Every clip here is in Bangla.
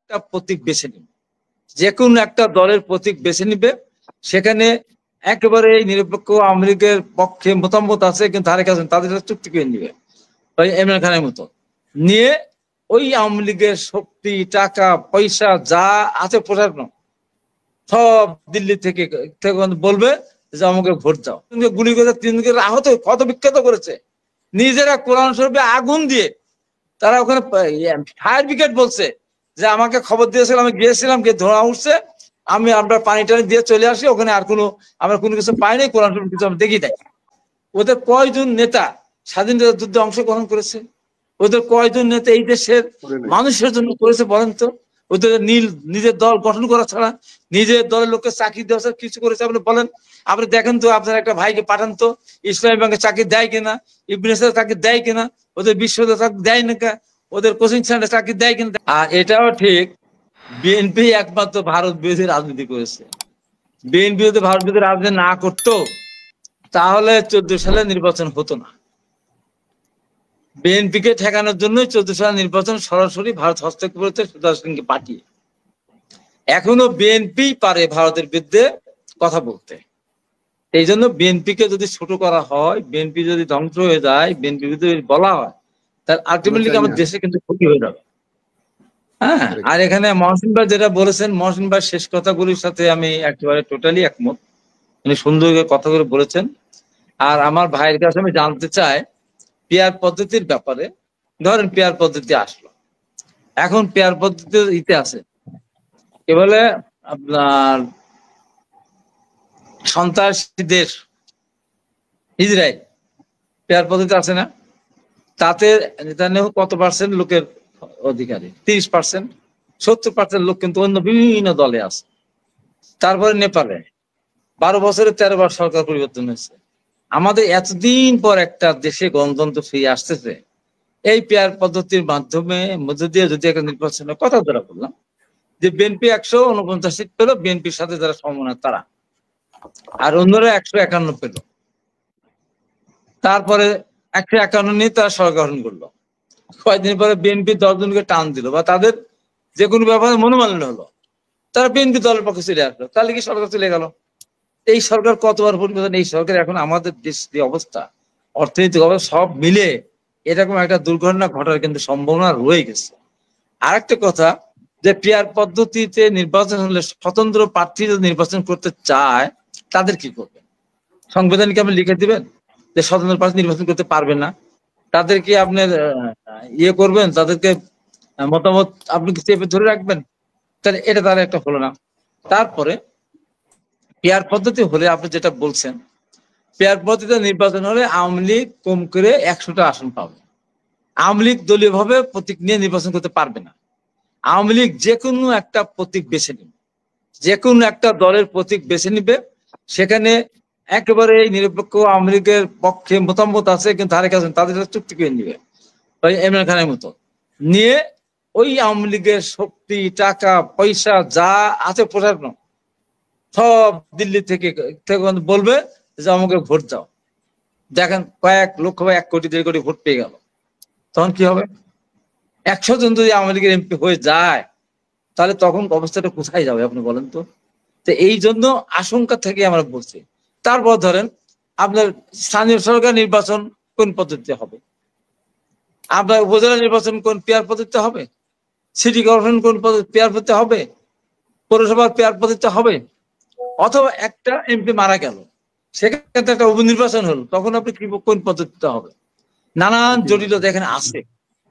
একটা প্রতীক বেছে নিবে, যে কোনো একটা দলের প্রতীক বেছে নিবে, সেখানে একেবারে নিরপেক্ষ আওয়ামী লীগের পক্ষে মতামত আছে কিন্তু তাদের কাছে তাদের সাথে চুক্তি করে নিবে ইমরান খানের মতো নিয়ে, ওই আওয়ামী লীগের শক্তি টাকা পয়সা যা আছে প্রশাসন সব দিল্লি থেকে বলবে যে আমাকে ভোট দাও। গুলি করে তিনজনকে আহত ক্ষত বিক্ষত করেছে, নিজেরা কোরআন শরীফে আগুন দিয়ে তারা ওখানে ফায়ার ব্রিগেড বলছে যে আমাকে খবর দিয়েছিল, আমি গিয়েছিলাম, গিয়ে ধোঁয়া উঠছে, আমরা পানি টানি দিয়ে চলে আসি, ওখানে আর আমরা কোনো কিছু পাইনি, কোরআন শরীফ কিছু আমি দেখি নাই। ওদের কয়জন নেতা স্বাধীনতা যুদ্ধে অংশগ্রহণ করেছে? ওদের কয়জন নেতা এই দেশের মানুষের জন্য করেছে বলেন তো? ওদের নিজের দল গঠন করা ছাড়া নিজের দলের লোককে চাকরি দেওয়া ছাড়া কিছু করেছে আপনি বলেন? আপনি দেখেন তো, আপনার একটা ভাইকে পাঠান তো, ইসলামী ব্যাংকে চাকরি দেয় কিনা, ইবনেসের চাকরি দেয় কিনা, ওদের বিশ্ববিদ্যালয় চাকরি দেয় না, ওদের কোচিং সেন্টার চাকরি দেয় কিনা। আর এটাও ঠিক, বিএনপি একমাত্র ভারত বিরোধী রাজনীতি করেছে। বিএনপি যদি ভারত বিরোধী রাজনীতি না করতো তাহলে 14 সালে নির্বাচন হতো না। বিএনপিকে ঠেকানোর জন্য 14 সালের নির্বাচন সরাসরি ভারত হস্তক্ষেপ করেছে সুদাসকে পাঠিয়ে। এখনো বিএনপি পারে ভারতের বিরুদ্ধে কথা বলতে। এই জন্য বিএনপিকে যদি ছোট করা হয়, বিএনপি যদি ধ্বংস হয়ে যায়, বিএনপি যদি বলা হয়, তাহলে আলটিমেটলি আমার দেশে কিন্তু ক্ষতি হয়ে যাবে। হ্যাঁ, আর এখানে মহসিন ভাই যেটা বলেছেন, মহসিন ভাই শেষ কথাগুলির সাথে আমি একেবারে টোটালি একমত। উনি সুন্দর কথাগুলো বলেছেন। আর আমার ভাইয়ের কাছে আমি জানতে চাই পেয়ার পদ্ধতির ব্যাপারে। ধরেন পেয়ার পদ্ধতি আসলো, এখন পেয়ার পদ্ধতি ইতে আছে কি বলে আপনার সন্ত্রাসী দেশ ইসরায়েল, পেয়ার পদ্ধতি আছে না? তাতে নেতানিয়াহু কত পার্সেন্ট লোকের অধিকারী? 30%। 70% লোক কিন্তু অন্য বিভিন্ন দলে আছে। তারপরে নেপালে 12 বছরে 13 বার সরকার পরিবর্তন হয়েছে। আমাদের এতদিন পর একটা দেশে গণতন্ত্র ফিরে আসতেছে এই পেয়ার পদ্ধতির মাধ্যমে, মধ্য দিয়ে যদি একটা নির্বাচনের কথা ধরা বললাম যে বিএনপি 149 সিট পেল, বিএনপির সাথে যারা সমন্বয় তারা, আর অন্যরা 151 পেল। তারপরে 151 নিয়ে তারা সরকার গঠন করলো। কয়েকদিন পরে বিএনপি 10 জনকে টান দিল বা তাদের যে কোনো ব্যাপারে মনোমালিন্য হলো, তারা বিএনপি দলের পক্ষে চলে আসলো, তাহলে কি সরকার চলে গেল? এই সরকার কতবার পরিবর্তন, এই সরকার এখন আমাদের দেশ যে অবস্থা, অর্থনৈতিক অবস্থা সব মিলে এরকম একটা দুর্ঘটনা ঘটার কিন্তু সম্ভাবনা রয়ে গেছে। আর একটা কথা, যে পেয়ার পদ্ধতিতে নির্বাচন হলে স্বতন্ত্র প্রার্থী যদি নির্বাচন করতে চায় তাদের কি করবেন? সংবিধান কি আপনি লিখে দিবেন যে স্বতন্ত্র প্রার্থী নির্বাচন করতে পারবে না? তাদের কি আপনার ইয়ে করবেন, তাদেরকে মতামত আপনি কি চেপে ধরে রাখবেন? তাহলে এটা তার একটা হলো না। তারপরে পেয়ার পদ্ধতি হলে আপনি যেটা বলছেন, পেয়ার পদ্ধতিতে নির্বাচন হলে আওয়ামী লীগ কম করে 100টা আসন পাবে। আওয়ামী লীগ দলীয় ভাবে প্রতীক নিয়ে নির্বাচন করতে পারবে না। আওয়ামী লীগ যে কোনো একটা প্রতীক বেছে নিবে, যে কোনো একটা দলের প্রতীক বেছে নিবে, সেখানে একেবারে নিরপেক্ষ আওয়ামী লীগের পক্ষে মতামত আছে কিন্তু তাদের কাছে তাদের সাথে চুক্তি করে নিবে ইমরান খানের মতো নিয়ে, ওই আওয়ামী লীগের শক্তি টাকা পয়সা যা আছে প্রশাসন সব দিল্লি থেকে বলবে যে আমাকে ভোট দাও। দেখেন কয়েক লক্ষ বা 1 কোটি 1.5 কোটি ভোট পেয়ে গেল, তখন কি হবে? 100 জন যদি আওয়ামী লীগের এমপি হয়ে যায় তাহলে তখন অবস্থাটা কোথায় যাবে আপনি বলেন তো? তো এই জন্য আশঙ্কা থেকে আমরা বলছি। তারপর ধরেন আপনার স্থানীয় সরকার নির্বাচন কোন পদ্ধতিতে হবে? আপনার উপজেলা নির্বাচন কোন পেয়ার পদ্ধতিতে হবে? সিটি কর্পোরেশন কোন পেয়ার পদ্ধতিতে হবে? পৌরসভার পেয়ার পদ্ধতিতে হবে? অথবা একটা এমপি মারা গেল, সেক্ষেত্রে একটা উপনির্বাচন হলো, তখন আপনি কি কোন পদ্ধতিতে হবে? নানান জটিলতা এখানে আছে।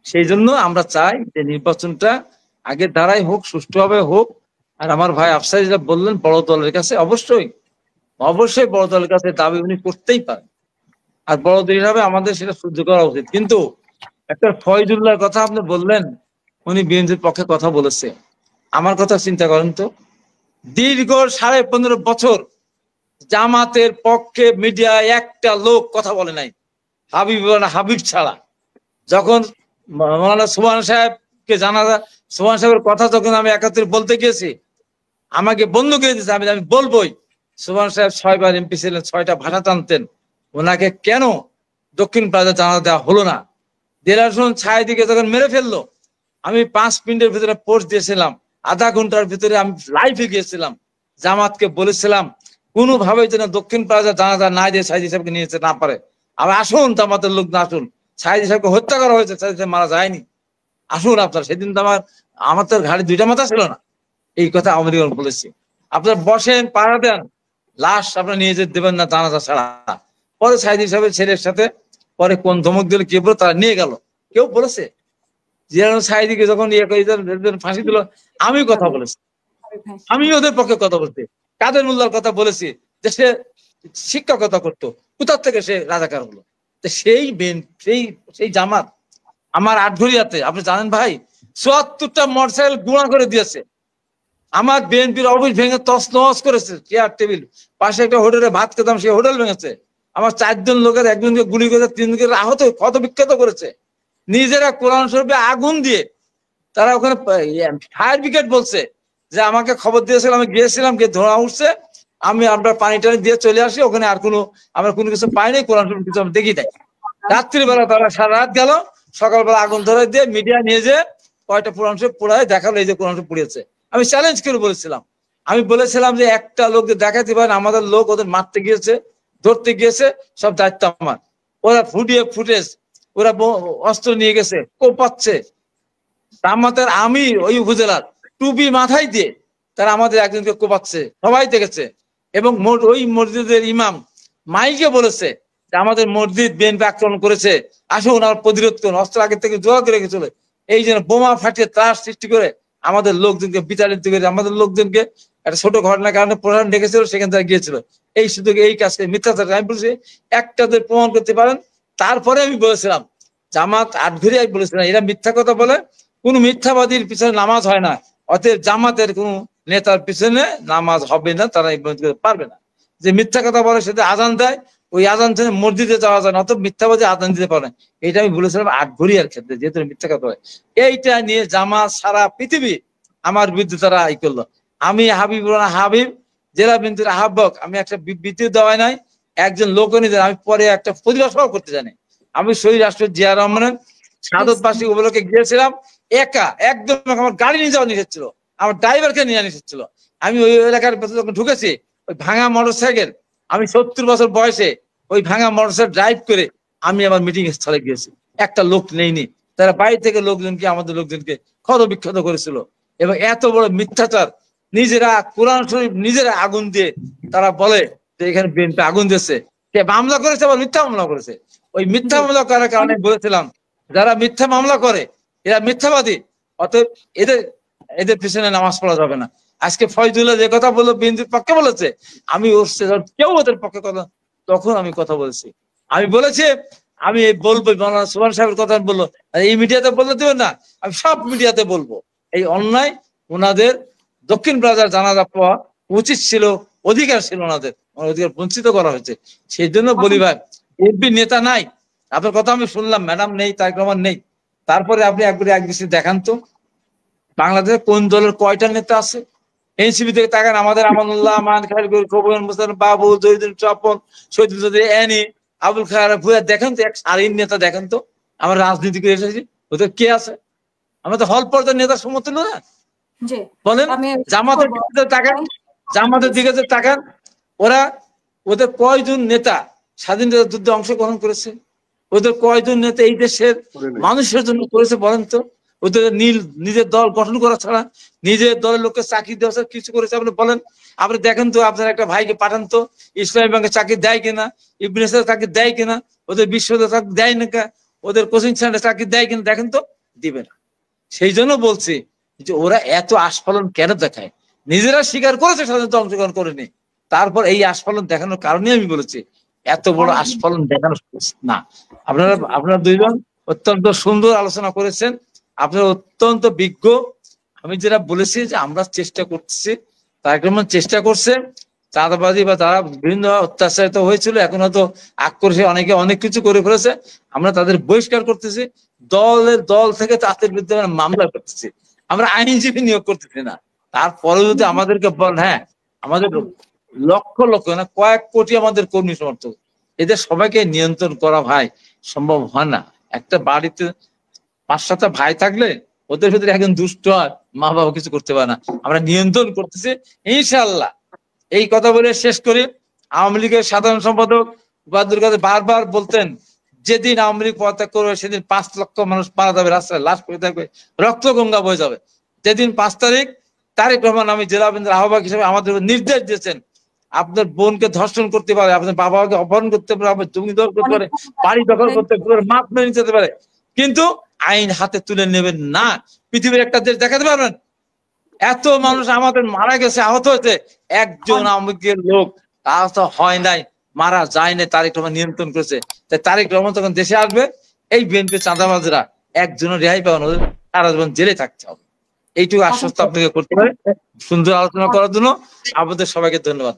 সেই জন্য আমরা চাই যে নির্বাচনটা আগে ধারায় হোক, সুষ্ঠুভাবে হোক। আর আমার ভাই আফসার যেটা বললেন, বড় দলের কাছে অবশ্যই বড় দলের কাছে দাবি উনি করতেই পারেন, আর বড় দল হিসাবে আমাদের সেটা সহ্য করা উচিত। কিন্তু একটা ফয়জুল্লাহর কথা আপনি বললেন, উনি বিএনপির পক্ষে কথা বলেছে। আমার কথা চিন্তা করেন তো, দীর্ঘ 15.5 বছর জামাতের পক্ষে মিডিয়ায় একটা লোক কথা বলে নাই, হাবিব ছাড়া। যখন মৌলানা সুবহান সাহেবকে জানাজা, সুবহান সাহেবের কথা যখন আমি 71 বলতে গিয়েছি, আমাকে বন্ধ করে দিয়েছে, আমি বলবোই। সুবহান সাহেব 6 বার এমপি ছিলেন, 6টা ভাষা টানতেন, ওনাকে কেন দক্ষিণ প্লাজা জানাজা দেওয়া হলো না? দেলার ছায় দিকে যখন মেরে ফেললো, আমি 5 মিনিটের ভিতরে পোস্ট দিয়েছিলাম আধা ঘন্টার ভিতরে আমি লাইভে গিয়েছিলাম, জামাতকে বলেছিলাম কোনোভাবে যেন দক্ষিণ প্লাজা জানাজা না দিয়ে সাইদি সাহেবকে নিয়ে যেতে না পারে। আবার আসুন, জামাতের লোক না আসুন, সাইদি সাহেবকে হত্যা করা হয়েছে, সাইদি সাহেব মারা যায়নি, আসুন আপনার। সেদিন তো আমার তো ঘাড়ে দুইটা মাথা ছিল না, এই কথা আমেরিকান বলেছি। আপনার বসেন, পাড়া দেন, লাশ আপনার নিয়ে যেতে দেবেন না জানাজা ছাড়া। পরে সাইদি সাহেবের ছেলের সাথে পরে কোন ধমক দিল কে বলো, তারা নিয়ে গেল। কেউ বলেছে যে সাইদিকে যখন ফাঁসি দিল, আমি কথা বলেছি, আমি ওদের পক্ষে কথা বলছি, কাদের মোল্লার কথা বলেছি যে সে শিক্ষকতা করতো, কোথার থেকে সে রাজাকার হলো। সেই সেই জামাত আমার আটঘরিয়াতে আপনি জানেন ভাই ৭৪টা মোটরসাইকেল গুঁড়া করে দিয়েছে। আমার বিএনপির অফিস ভেঙে তছনছ করেছে, চেয়ার টেবিল, পাশে একটা হোটেলে ভাত খেতাম, সেই হোটেল ভেঙেছে। আমার 4 জন লোকের একজনকে গুলি করে 3 জনকে আহত ক্ষত বিক্ষত করেছে। নিজেরা কোরআন শরীফে আগুন দিয়ে তারা ওখানে ফায়ার ব্রিগেড বলছে যে আমাকে খবর দিয়েছিল, আমি গিয়েছিলাম, গিয়ে ধোঁয়া উঠছে, আমি আপনার পানি টানি দিয়ে চলে আসি, ওখানে আর আমরা কোনো কিছু পাইনি, কোরআন শরীফ কিছু আমি দেখি নাই। রাত্রিবেলা তারা সারা রাত গেল, সকালবেলা আগুন ধরে দিয়ে মিডিয়া নিয়ে যে কয়টা কোরআন শরীফ পোড়ায় দেখালো, এই যে কোরআন শরীফ পুড়িয়েছে। আমি চ্যালেঞ্জ করে বলেছিলাম, আমি বলেছিলাম যে একটা লোক দেখাতে পারেন আমাদের লোক ওদের মারতে গিয়েছে, ধরতে গিয়েছে, সব দায়িত্ব আমার। ওরা ফুটেজ, ওরা অস্ত্র নিয়ে গেছে, কোপাচ্ছে। জামাতের আমি ওই উপজেলার টুপি মাথায় দিয়ে তারা আমাদের একজনকে কোপাচ্ছে, সবাই দেখেছে। এবং ওই মসজিদের ইমাম মাইকে বলেছে যে আমাদের মসজিদ বিএনপি আক্রমণ করেছে, আসুন আর প্রতিরোধ করুন, অস্ত্র আগে থেকে জোগাড় করে রেখেছিল। এই জন্য বোমা ফাটিয়ে ত্রাস সৃষ্টি করে আমাদের লোকজনকে বিতাড়িত করে, আমাদের লোকজনকে একটা ছোট ঘটনার কারণে প্রধান ডেকেছিল, সেখান থেকে গিয়েছিল। এই সুযোগে এই কাজকে মিথ্যাচার আমি বলছি, একটা প্রমাণ করতে পারেন। তারপরে আমি বলেছিলাম জামাত আটঘরিয়ায় বলেছিলাম এরা মিথ্যা কথা বলে, কোন মিথ্যাবাদীর পিছনে নামাজ হয় না, অতএব জামাতের কোন নেতার পিছনে নামাজ হবে না, তারা পারবে না। যে মিথ্যা কথা বলে সেটা আজান দেয়, ওই আজান থেকে মসজিদে যাওয়া যায় না, অত মিথ্যাবাদী আজান দিতে পারে। এটা আমি বলেছিলাম আটঘরিয়ার ক্ষেত্রে, যেহেতু মিথ্যা কথা হয়। এইটা নিয়ে জামাত সারা পৃথিবী আমার বিরুদ্ধে তারা করলো। আমি হাবিব জেলা বিএনপির আহ্বায়ক, আমি একটা বিবৃতি দেওয়াই নাই, একজন লোক নিজের, আমি পরে একটা প্রতিবাদ সভা করতে জানি। আমি শহীদ রাষ্ট্রপতি জিয়া রহমানের শাহাদত বার্ষিকী উপলক্ষে গিয়েছিলাম, একা একদম, আমার গাড়ি নিয়ে যাওয়া নিষেধ ছিল, আমার ড্রাইভারকে নিয়ে নিষেধ ছিল। আমি ওই এলাকার যখন ঢুকেছি, ওই ভাঙা মোটরসাইকেল, আমি 70 বছর বয়সে ওই ভাঙা মোটরসাইকেল ড্রাইভ করে আমি আমার মিটিং স্থলে গিয়েছি, একটা লোক নেইনি। তারা বাইরে থেকে লোকজনকে, আমাদের লোকজনকে ক্ষত বিক্ষত করেছিল। এবং এত বড় মিথ্যাচার, নিজেরা কোরআন শরীফ নিজেরা আগুন দিয়ে তারা বলে যে এখানে বিএনপি আগুন দিয়েছে, সে মামলা করেছে, আবার মিথ্যা মামলা করেছে। ওই মিথ্যা মামলা করার কারণে বলেছিলাম যারা মিথ্যা মামলা করে এরা মিথ্যাবাদী, অতএব এদের এদের পিছনে নামাজ পড়া যাবে না। আজকে ফয়জুল্লাহ যে কথা বললো বিএনপির পক্ষে বলেছে, আমি ওর কেউ ওদের পক্ষে কথা, তখন আমি কথা বলেছি, আমি বলেছি আমি বলবো, সুবহান সাহেবের কথা বললো, এই মিডিয়াতে বলতে দেবেন না, আমি সব মিডিয়াতে বলবো এই অন্যায়। ওনাদের দক্ষিণ প্লাজার জানাজা পাওয়া উচিত ছিল, অধিকার ছিল, ওনাদের অধিকার বঞ্চিত করা হয়েছে। সেই জন্য বলি ভাই, এমপি নেতা নাই, আপনার কথা আমি শুনলাম, ম্যাডাম নেই, তারেক রহমান নেই, তারপরে আপনি একবারে এক দৃষ্টি দেখান তো বাংলাদেশে কোন দলের কয়টা নেতা আছে? এনসিপি থেকে তাকান, আমাদের আমানুল্লাহ, মান খায়র, খবর মুস্তান, বাবু, জহিদুল, স্বপন, শহীদুল, এনি, আবুল খায়ের, ভুয়া, দেখেন তো এক সারির নেতা দেখেন তো। আমরা রাজনীতি করে এসেছি, ওদের কে আছে? আমরা তো হল পর্যায়ের নেতার সমতুল্য না। বলেন জামাতের দিকে তাকান, জামাতের দিকে যে তাকান, ওদের কয়জন নেতা স্বাধীনতা যুদ্ধে অংশগ্রহণ করেছে? ওদের কয়জন নেতা এই দেশের মানুষের জন্য করেছে বলেন তো? ওদের নিজের দল গঠন করা ছাড়া নিজের দলের লোককে চাকরি দেওয়া ছাড়া কিছু করেছে আপনি বলেন? আপনি দেখেন তো, আপনার একটা ভাইকে পাঠান তো, ইসলামী ব্যাংকে চাকরি দেয় কিনা, ইবনেসের চাকরি দেয় কিনা, ওদের বিশ্ববিদ্যালয় চাকরি দেয় না, ওদের কোচিং সেন্টার চাকরি দেয় কিনা, দেখেন তো, দিবে না। সেই জন্য বলছি যে ওরা এত আস্ফালন কেন দেখায়? নিজেরা স্বীকার করেছে স্বাধীনতা অংশগ্রহণ করেনি, তারপর এই আস্ফালন দেখানোর কারণে আমি বলেছি এত বড় আস্ফালন দেখানো না। আপনারা দুইজন অত্যন্ত সুন্দর আলোচনা করেছেন, আপনারা অত্যন্ত বিজ্ঞ। আমি যেটা বলেছি যে আমরা চেষ্টা করতেছি, তারেক রহমান চেষ্টা করছে, চাঁদাবাজি বা তারা বিভিন্ন অত্যাচারিত হয়েছিল, এখন হয়তো আক্রোশে অনেকে অনেক কিছু করে ফেলেছে, আমরা তাদের বহিষ্কার করতেছি, দল থেকে তাদের বিরুদ্ধে মামলা করতেছি, আমরা আইনজীবী নিয়োগ করতেছি না। তারপরে যদি আমাদেরকে হ্যাঁ, আমাদের লক্ষ লক্ষ না কয়েক কোটি আমাদের কর্মী সমর্থক, এদের সবাইকে নিয়ন্ত্রণ করা ভাই সম্ভব হয় না। একটা বাড়িতে 5-7টা ভাই থাকলে ওদের ভিতরে একজন দুষ্ট হয়, মা বাবা কিছু করতে পারে না। আমরা নিয়ন্ত্রণ করতেছি ইনশাআল্লাহ। এই কথা বলে শেষ করি। আওয়ামী লীগের সাধারণ সম্পাদক ওবায়দুল কাদের বারবার বলতেন, যেদিন আওয়ামী লীগ পদত্যাগ করবে সেদিন 5 লক্ষ মানুষ মারা যাবে, রাস্তায় লাশ পড়ে থাকবে, রক্ত গঙ্গা বয়ে যাবে। যেদিন 5 তারিখ তারেক রহমান আমি জেলা বিএনপির আহ্বায়ক হিসেবে আমাদের নির্দেশ দিয়েছেন, আপনার বোনকে ধর্ষণ করতে পারে, আপনার বাবাকে অপহরণ করতে পারে, আপনার জমি দখল করতে পারে, বাড়ি দখল করতে পারে, মাপ মেনে নিতে পারে, কিন্তু আইন হাতে তুলে নেবেন না। পৃথিবীর একটা দেশ দেখাতে পারবেন এত মানুষ আমাদের মারা গেছে, আহত হয়েছে, একজন আওয়ামী লীগের লোক আহত হয় নাই, মারা যায় না, তারেক রহমান নিয়ন্ত্রণ করেছে। তাই তারেক রহমান যখন দেশে আসবে, এই বিএনপি চাঁদাবাজরা একজনও রেহাই পাবে না, সারা জীবন জেলে থাকতে হবে। এইটুকু আশ্বস্ত আপনাকে করতে পারে। সুন্দর আলোচনা করার জন্য আপনাদের সবাইকে ধন্যবাদ।